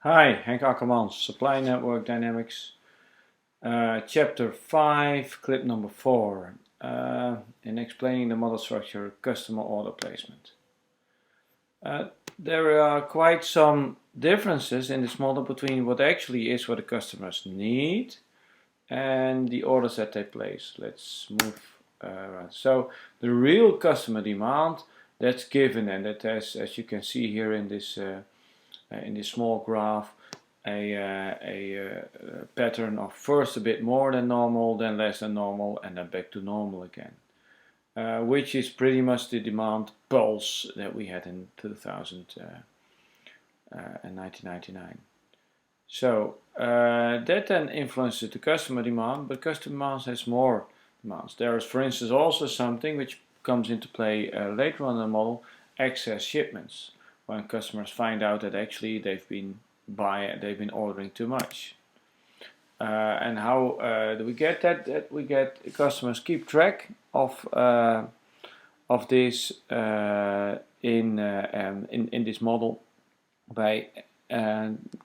Hi, Henk Akkermans, Supply Network Dynamics, Chapter 5, clip number 4, in explaining the model structure, customer order placement. There are quite some differences in this model between what actually is what the customers need and the orders that they place. Let's move around. So the real customer demand, that's given, and that has, as you can see here in this small graph, a pattern of first a bit more than normal, then less than normal, and then back to normal again, which is pretty much the demand pulse that we had in 1999. So that then influences the customer demand, but customer demand has more demands. There is, for instance, also something which comes into play later on in the model: excess shipments, when customers find out that actually they've been ordering too much. And how do we get that? That we get customers keep track of this in this model by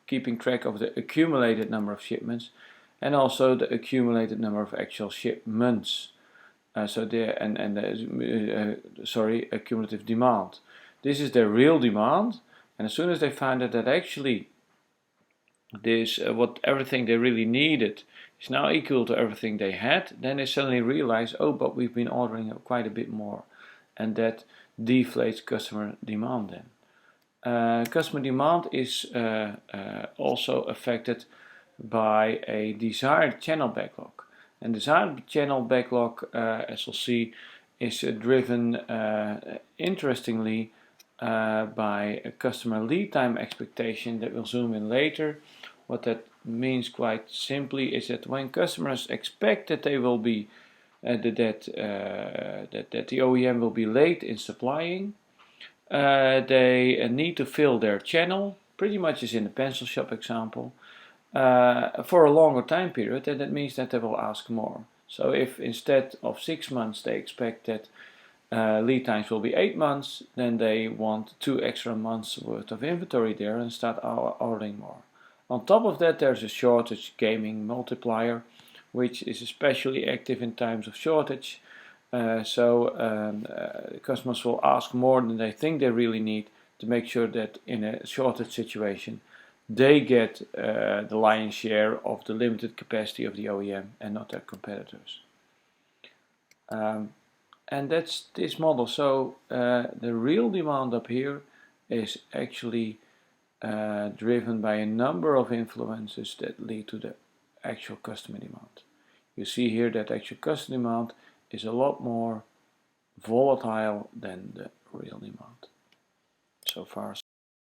keeping track of the accumulated number of shipments and also the accumulated number of actual shipments. Accumulative demand. This is their real demand, and as soon as they find out that actually this everything they really needed is now equal to everything they had, then they suddenly realize, oh, but we've been ordering quite a bit more, and that deflates customer demand then. Customer demand is also affected by a desired channel backlog. And desired channel backlog, as we'll see, is driven interestingly by a customer lead time expectation that we'll zoom in later. What that means quite simply is that when customers expect that they will be that the OEM will be late in supplying, they need to fill their channel, pretty much as in the pencil shop example, for a longer time period, and that means that they will ask more. So if instead of 6 months they expect that lead times will be 8 months, then they want 2 extra months worth of inventory there and start ordering more. On top of that, there's a shortage gaming multiplier, which is especially active in times of shortage. Customers will ask more than they think they really need to make sure that in a shortage situation they get the lion's share of the limited capacity of the OEM and not their competitors. And that's this model. So the real demand up here is actually driven by a number of influences that lead to the actual customer demand. You see here that actual customer demand is a lot more volatile than the real demand. So far,